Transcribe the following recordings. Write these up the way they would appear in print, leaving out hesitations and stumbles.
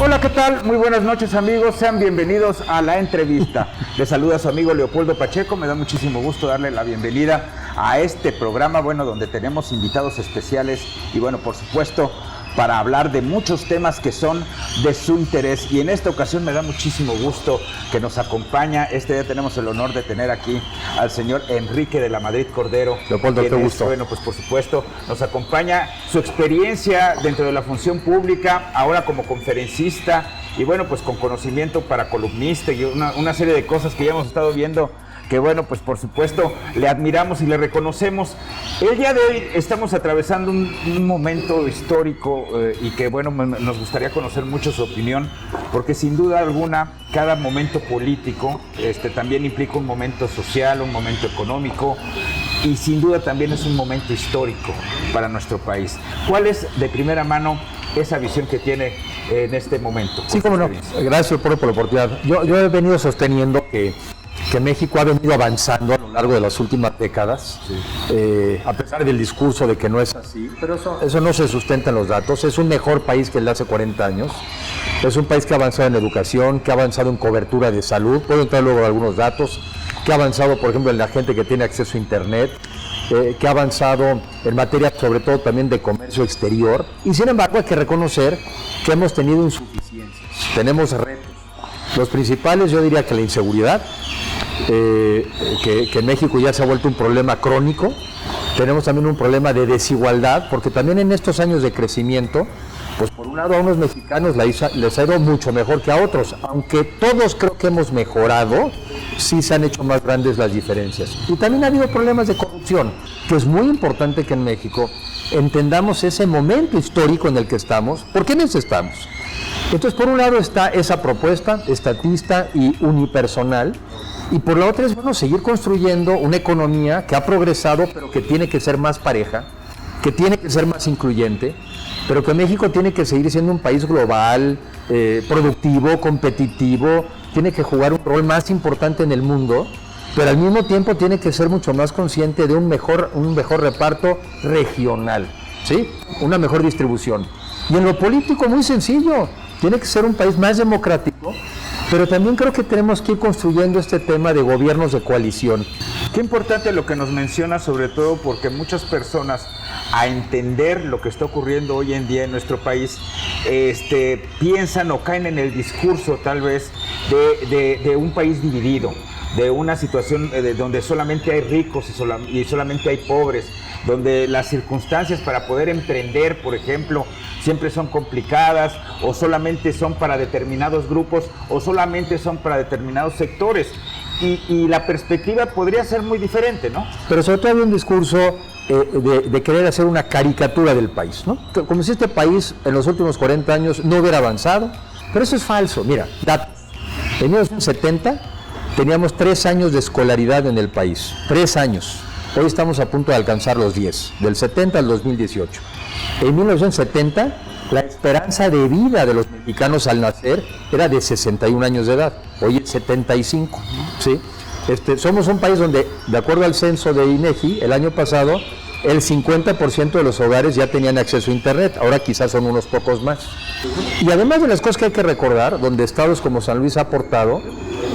Hola, ¿qué tal? Muy buenas noches, amigos. Sean bienvenidos a La Entrevista. Les saluda su amigo Leopoldo Pacheco. Me da muchísimo gusto darle la bienvenida a este programa, donde tenemos invitados especiales y, por supuesto, para hablar de muchos temas que son de su interés. Y en esta ocasión me da muchísimo gusto que nos acompaña. Este día tenemos el honor de tener aquí al señor Enrique de la Madrid Cordero. Leopoldo, qué gusto. Pues por supuesto, nos acompaña su experiencia dentro de la función pública, ahora como conferencista y pues con conocimiento para columnista y una serie de cosas que ya hemos estado viendo que pues por supuesto le admiramos y le reconocemos. El día de hoy estamos atravesando un momento histórico y que nos gustaría conocer mucho su opinión, porque sin duda alguna cada momento político también implica un momento social, un momento económico y sin duda también es un momento histórico para nuestro país. ¿Cuál es de primera mano esa visión que tiene en este momento? Sí, cómo no. Gracias por la oportunidad. Yo he venido sosteniendo que México ha venido avanzando a lo largo de las últimas décadas, sí. A pesar del discurso de que no es así, pero eso no se sustenta en los datos. Es un mejor país que el de hace 40 años, es un país que ha avanzado en educación, que ha avanzado en cobertura de salud, puedo entrar luego en algunos datos, que ha avanzado, por ejemplo, en la gente que tiene acceso a internet, que ha avanzado en materia sobre todo también de comercio exterior, y sin embargo hay que reconocer que hemos tenido insuficiencias, tenemos retos. Los principales, yo diría que la inseguridad, que en México ya se ha vuelto un problema crónico. Tenemos también un problema de desigualdad, porque también en estos años de crecimiento, pues por un lado a unos mexicanos les ha ido mucho mejor que a otros, aunque todos creo que hemos mejorado, sí se han hecho más grandes las diferencias. Y también ha habido problemas de corrupción, que es muy importante que en México entendamos ese momento histórico en el que estamos. ¿Por qué en ese estamos? Entonces, por un lado está esa propuesta estatista y unipersonal, y por la otra es seguir construyendo una economía que ha progresado, pero que tiene que ser más pareja, que tiene que ser más incluyente, pero que México tiene que seguir siendo un país global, productivo, competitivo, tiene que jugar un rol más importante en el mundo, pero al mismo tiempo tiene que ser mucho más consciente de un mejor reparto regional, ¿sí? Una mejor distribución. Y en lo político, muy sencillo, tiene que ser un país más democrático, pero también creo que tenemos que ir construyendo este tema de gobiernos de coalición. Qué importante lo que nos menciona, sobre todo porque muchas personas, a entender lo que está ocurriendo hoy en día en nuestro país, piensan o caen en el discurso tal vez de un país dividido, de una situación donde solamente hay ricos y solamente hay pobres, donde las circunstancias para poder emprender, por ejemplo, siempre son complicadas, o solamente son para determinados grupos, o solamente son para determinados sectores. Y la perspectiva podría ser muy diferente, ¿no? Pero sobre todo hay un discurso de querer hacer una caricatura del país, ¿no? Como si este país en los últimos 40 años no hubiera avanzado, pero eso es falso. Mira, datos. En 1970 teníamos 3 años de escolaridad en el país, 3 años. Hoy estamos a punto de alcanzar los 10, del 70 al 2018. En 1970, la esperanza de vida de los mexicanos al nacer era de 61 años de edad, hoy es 75, ¿sí? Somos un país donde, de acuerdo al censo de INEGI, el año pasado, el 50% de los hogares ya tenían acceso a internet, ahora quizás son unos pocos más. Y además de las cosas que hay que recordar, donde estados como San Luis ha aportado,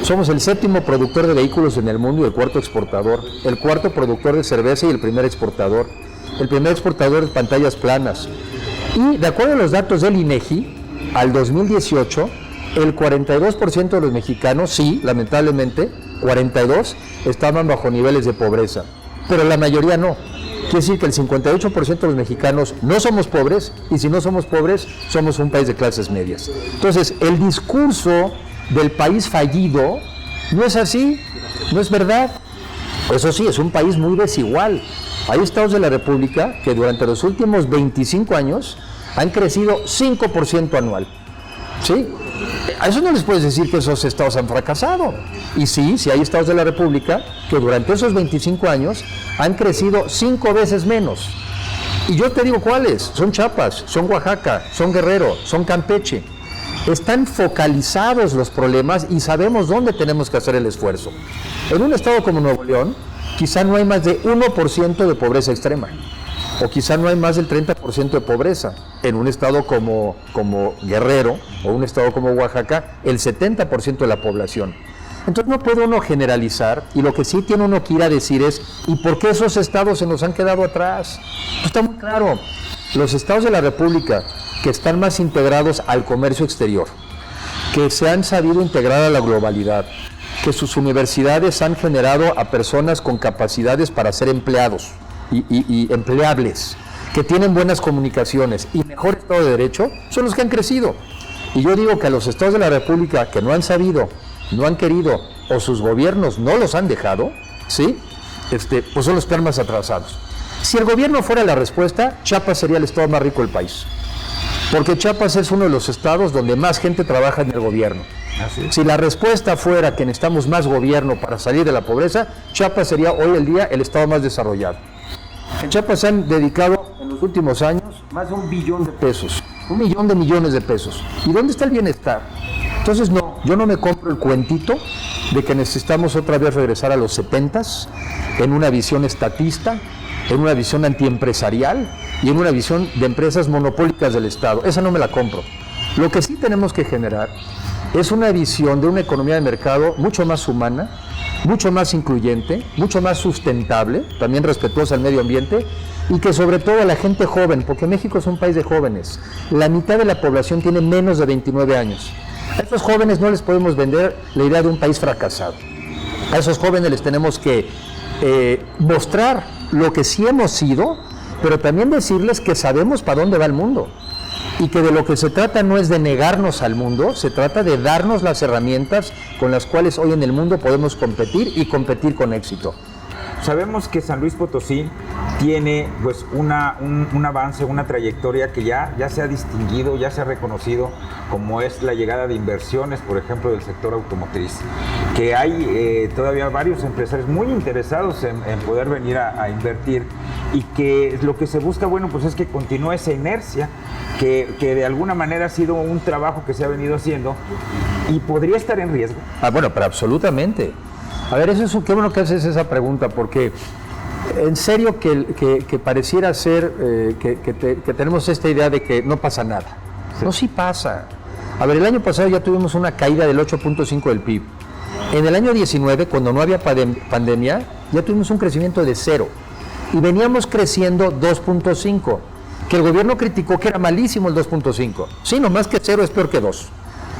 somos el 7º productor de vehículos en el mundo y el 4º exportador, el 4º productor de cerveza y el 1er exportador, el 1er exportador de pantallas planas. Y de acuerdo a los datos del INEGI, al 2018, el 42% de los mexicanos, sí, lamentablemente, 42, estaban bajo niveles de pobreza, pero la mayoría no. Quiere decir que el 58% de los mexicanos no somos pobres, y si no somos pobres, somos un país de clases medias. Entonces, el discurso del país fallido no es así, no es verdad. Eso sí, es un país muy desigual. Hay estados de la República que durante los últimos 25 años han crecido 5% anual, ¿sí? A eso no les puedes decir que esos estados han fracasado. Y sí hay estados de la República que durante esos 25 años han crecido 5 veces menos. Y yo te digo cuáles: son Chiapas, son Oaxaca, son Guerrero, son Campeche. Están focalizados los problemas y sabemos dónde tenemos que hacer el esfuerzo. En un estado como Nuevo León, quizá no hay más de 1% de pobreza extrema. o quizá no hay más del 30% de pobreza. En un estado como Guerrero o un estado como Oaxaca, el 70% de la población. Entonces no puede uno generalizar, y lo que sí tiene uno que ir a decir es, ¿y por qué esos estados se nos han quedado atrás? Pues está muy claro, los estados de la República que están más integrados al comercio exterior, que se han sabido integrar a la globalidad, que sus universidades han generado a personas con capacidades para ser empleados y empleables, que tienen buenas comunicaciones y mejor Estado de Derecho, son los que han crecido. Y yo digo que a los estados de la República que no han sabido, no han querido, o sus gobiernos no los han dejado, ¿sí? Pues son los que están más atrasados. Si el gobierno fuera la respuesta, Chiapas sería el estado más rico del país. Porque Chiapas es uno de los estados donde más gente trabaja en el gobierno. Si la respuesta fuera que necesitamos más gobierno para salir de la pobreza, Chiapas sería hoy el día el estado más desarrollado. En Chiapas se han dedicado en los últimos años más de $1 billón de pesos, $1 millón de millones de pesos. ¿Y dónde está el bienestar? Entonces no, yo no me compro el cuentito de que necesitamos otra vez regresar a los 70s en una visión estatista, en una visión antiempresarial y en una visión de empresas monopólicas del Estado. Esa no me la compro. Lo que sí tenemos que generar es una visión de una economía de mercado mucho más humana, mucho más incluyente, mucho más sustentable, también respetuosa al medio ambiente, y que sobre todo a la gente joven, porque México es un país de jóvenes, la mitad de la población tiene menos de 29 años. A estos jóvenes no les podemos vender la idea de un país fracasado. A esos jóvenes les tenemos que mostrar lo que sí hemos sido, pero también decirles que sabemos para dónde va el mundo. Y que de lo que se trata no es de negarnos al mundo, se trata de darnos las herramientas con las cuales hoy en el mundo podemos competir y competir con éxito. Sabemos que San Luis Potosí tiene pues un avance, una trayectoria que ya se ha distinguido, ya se ha reconocido, como es la llegada de inversiones, por ejemplo, del sector automotriz, que hay todavía varios empresarios muy interesados en poder venir a invertir, y que lo que se busca, bueno, pues es que continúe esa inercia, que de alguna manera ha sido un trabajo que se ha venido haciendo y podría estar en riesgo. Bueno, pero absolutamente. A ver, qué bueno que haces esa pregunta, porque en serio que pareciera ser que tenemos esta idea de que no pasa nada. Sí. No, sí pasa. A ver, el año pasado ya tuvimos una caída del 8.5 del PIB. En el año 19, cuando no había pandemia, ya tuvimos un crecimiento de 0. Y veníamos creciendo 2.5, que el gobierno criticó que era malísimo el 2.5. Sí, nomás que 0 es peor que 2.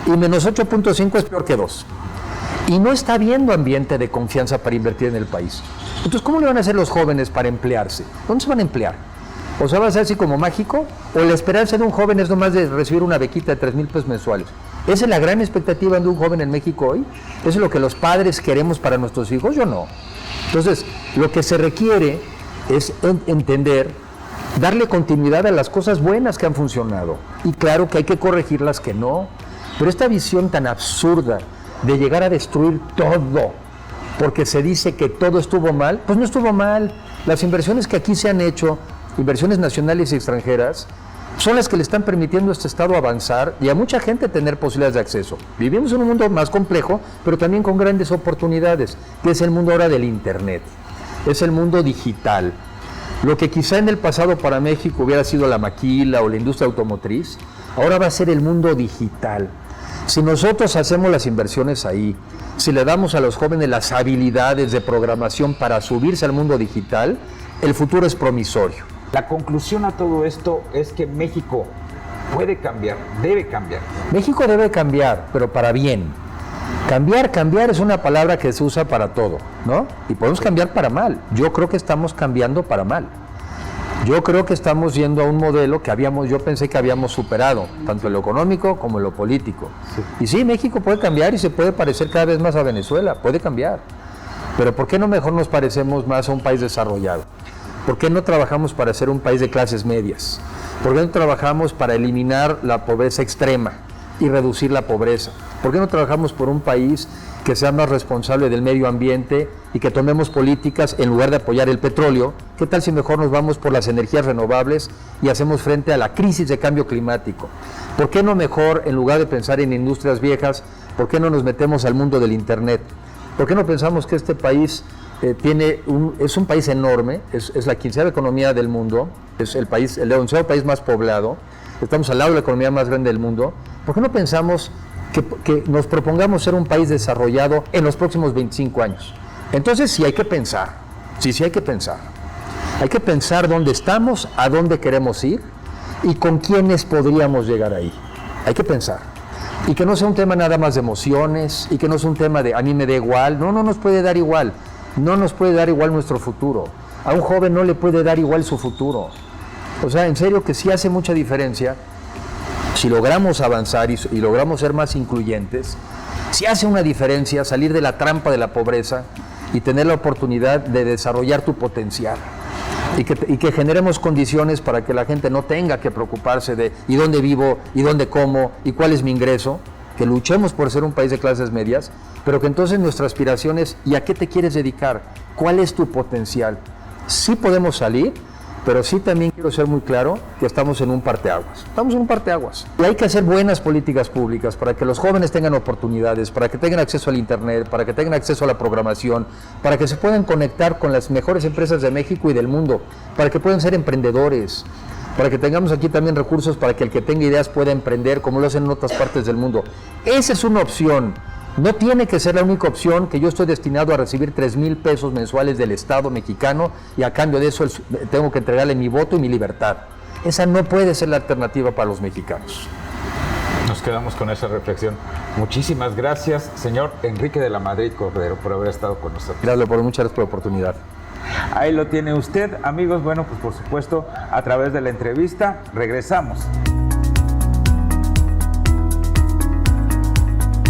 Y menos 8.5 es peor que 2. Y no está habiendo ambiente de confianza para invertir en el país. Entonces, ¿cómo le van a hacer los jóvenes para emplearse? ¿Dónde se van a emplear? ¿O sea, va a ser así como mágico? ¿O la esperanza de un joven es nomás de recibir una bequita de 3,000 pesos mensuales? ¿Esa es la gran expectativa de un joven en México hoy? ¿Eso es lo que los padres queremos para nuestros hijos? Yo no. Entonces, lo que se requiere es entender, darle continuidad a las cosas buenas que han funcionado. Y claro que hay que corregir las que no. Pero esta visión tan absurda de llegar a destruir todo, porque se dice que todo estuvo mal, pues no estuvo mal. Las inversiones que aquí se han hecho, inversiones nacionales y extranjeras, son las que le están permitiendo a este Estado avanzar y a mucha gente tener posibilidades de acceso. Vivimos en un mundo más complejo, pero también con grandes oportunidades, que es el mundo ahora del Internet, es el mundo digital. Lo que quizá en el pasado para México hubiera sido la maquila o la industria automotriz, ahora va a ser el mundo digital. Si nosotros hacemos las inversiones ahí, si le damos a los jóvenes las habilidades de programación para subirse al mundo digital, el futuro es promisorio. La conclusión a todo esto es que México puede cambiar, debe cambiar. México debe cambiar, pero para bien. Cambiar es una palabra que se usa para todo, ¿no? Y podemos cambiar para mal. Yo creo que estamos cambiando para mal. Yo creo que estamos yendo a un modelo que yo pensé que habíamos superado, tanto en lo económico como en lo político. Sí. Y sí, México puede cambiar y se puede parecer cada vez más a Venezuela, puede cambiar. Pero ¿por qué no mejor nos parecemos más a un país desarrollado? ¿Por qué no trabajamos para ser un país de clases medias? ¿Por qué no trabajamos para eliminar la pobreza extrema y reducir la pobreza? ¿Por qué no trabajamos por un país que sea más responsable del medio ambiente y que tomemos políticas en lugar de apoyar el petróleo? ¿Qué tal si mejor nos vamos por las energías renovables y hacemos frente a la crisis de cambio climático? ¿Por qué no mejor, en lugar de pensar en industrias viejas, por qué no nos metemos al mundo del Internet? ¿Por qué no pensamos que este país es un país enorme, es la 15ª economía del mundo, es el 11º país más poblado, estamos al lado de la economía más grande del mundo? ¿Por qué no pensamos que nos propongamos ser un país desarrollado en los próximos 25 años? Entonces sí hay que pensar, sí hay que pensar. Hay que pensar dónde estamos, a dónde queremos ir y con quiénes podríamos llegar ahí. Hay que pensar. Y que no sea un tema nada más de emociones, y que no sea un tema de a mí me da igual. No nos puede dar igual. No nos puede dar igual nuestro futuro. A un joven no le puede dar igual su futuro. O sea, en serio que sí hace mucha diferencia. Si logramos avanzar y logramos ser más incluyentes, sí hace una diferencia salir de la trampa de la pobreza y tener la oportunidad de desarrollar tu potencial. Y que generemos condiciones para que la gente no tenga que preocuparse de ¿y dónde vivo? ¿Y dónde como? ¿Y cuál es mi ingreso? Que luchemos por ser un país de clases medias, pero que entonces nuestra aspiración es ¿y a qué te quieres dedicar? ¿Cuál es tu potencial? Sí podemos salir, pero sí también quiero ser muy claro que estamos en un parteaguas. Estamos en un parteaguas. Y hay que hacer buenas políticas públicas para que los jóvenes tengan oportunidades, para que tengan acceso al internet, para que tengan acceso a la programación, para que se puedan conectar con las mejores empresas de México y del mundo, para que puedan ser emprendedores, para que tengamos aquí también recursos para que el que tenga ideas pueda emprender como lo hacen en otras partes del mundo. Esa es una opción. No tiene que ser la única opción que yo estoy destinado a recibir 3,000 pesos mensuales del Estado mexicano y a cambio de eso tengo que entregarle mi voto y mi libertad. Esa no puede ser la alternativa para los mexicanos. Nos quedamos con esa reflexión. Muchísimas gracias, señor Enrique de la Madrid Cordero, por haber estado con nosotros. Gracias, muchas gracias por la oportunidad. Ahí lo tiene usted, amigos. Bueno, pues por supuesto, a través de la entrevista, regresamos.